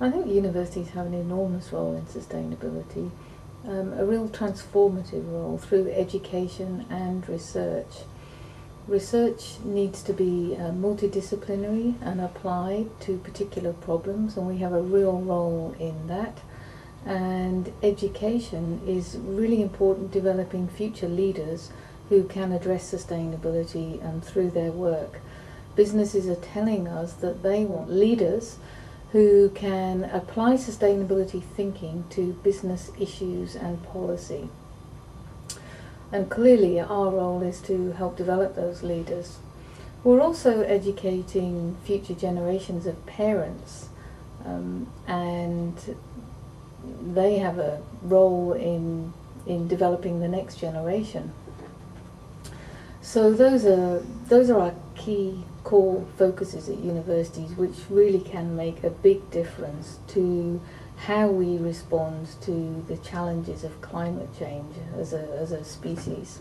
I think universities have an enormous role in sustainability, a real transformative role through education and research. Research needs to be multidisciplinary and applied to particular problems, and we have a real role in that. And education is really important, developing future leaders who can address sustainability through their work. Businesses are telling us that they want leaders who can apply sustainability thinking to business issues and policy. And clearly our role is to help develop those leaders. We're also educating future generations of parents, and they have a role in developing the next generation. So those are our key core focuses at universities, which really can make a big difference to how we respond to the challenges of climate change as a species.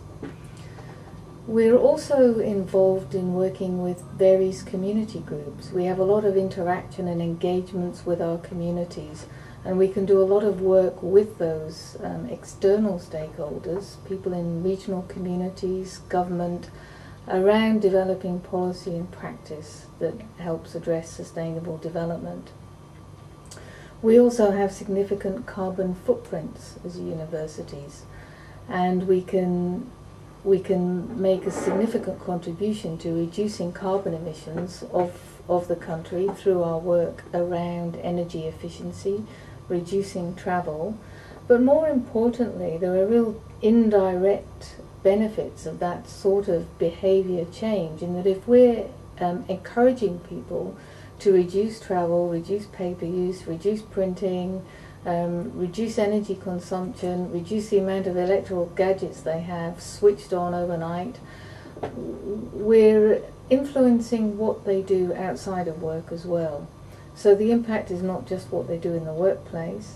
We're also involved in working with various community groups. We have a lot of interaction and engagements with our communities, and we can do a lot of work with those external stakeholders, people in regional communities, government, around developing policy and practice that helps address sustainable development. We also have significant carbon footprints as universities, and we can make a significant contribution to reducing carbon emissions of the country through our work around energy efficiency, reducing travel. But more importantly, there are real indirect benefits of that sort of behaviour change, in that if we're encouraging people to reduce travel, reduce paper use, reduce printing, reduce energy consumption, reduce the amount of electrical gadgets they have switched on overnight, we're influencing what they do outside of work as well. So the impact is not just what they do in the workplace,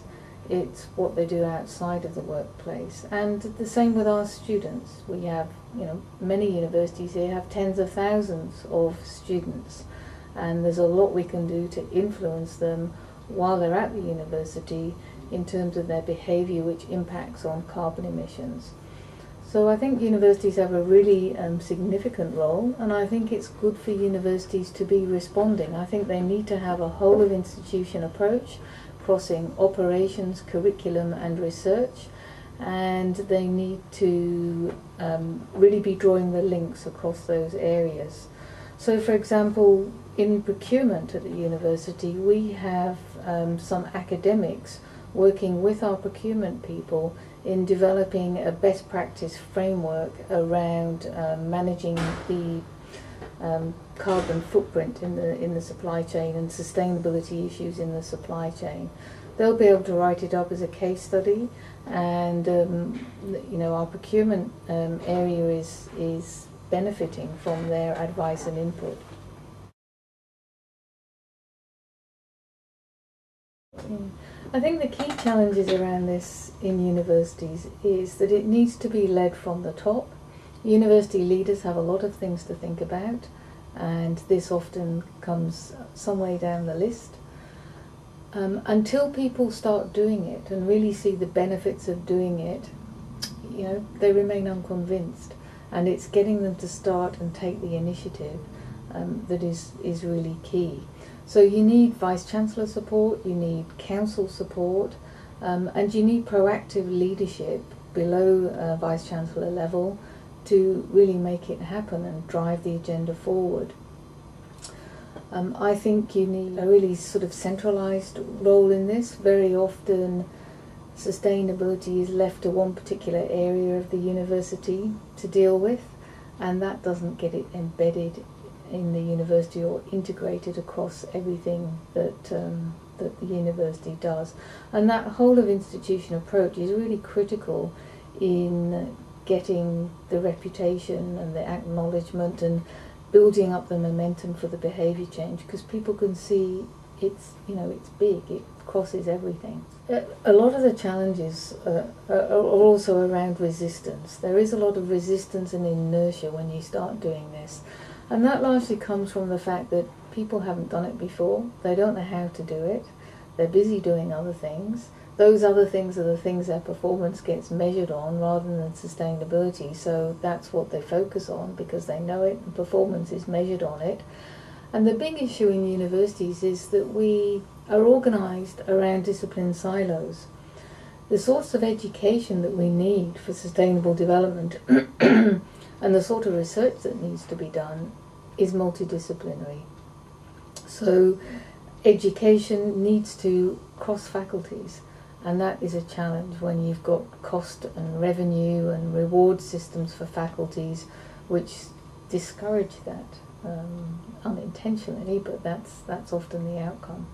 it's what they do outside of the workplace. And the same with our students. We have, many universities here have tens of thousands of students, and there's a lot we can do to influence them while they're at the university in terms of their behaviour, which impacts on carbon emissions. So I think universities have a really significant role, and I think it's good for universities to be responding. I think they need to have a whole of institution approach, crossing operations, curriculum and research, and they need to really be drawing the links across those areas. So for example, in procurement at the university, we have some academics working with our procurement people in developing a best practice framework around managing the carbon footprint in the supply chain and sustainability issues in the supply chain. They'll be able to write it up as a case study, and our procurement area is benefiting from their advice and input. I think the key challenges around this in universities is that it needs to be led from the top. University leaders have a lot of things to think about, and this often comes some way down the list. Until people start doing it and really see the benefits of doing it, they remain unconvinced, and it's getting them to start and take the initiative that is really key. So you need Vice-Chancellor support, you need council support, and you need proactive leadership below Vice-Chancellor level to really make it happen and drive the agenda forward. I think you need a really sort of centralised role in this. Very often sustainability is left to one particular area of the university to deal with, and that doesn't get it embedded in the university or integrated across everything that the university does. And that whole of institution approach is really critical in getting the reputation and the acknowledgement and building up the momentum for the behaviour change, because people can see it's big, it crosses everything. A lot of the challenges are also around resistance. There is a lot of resistance and inertia when you start doing this, and that largely comes from the fact that people haven't done it before, they don't know how to do it, they're busy doing other things. Those other things are the things their performance gets measured on rather than sustainability. So that's what they focus on because they know it and performance is measured on it. And the big issue in universities is that we are organised around discipline silos. The sorts of education that we need for sustainable development and the sort of research that needs to be done is multidisciplinary. So education needs to cross faculties, and that is a challenge when you've got cost and revenue and reward systems for faculties which discourage that unintentionally, but that's often the outcome.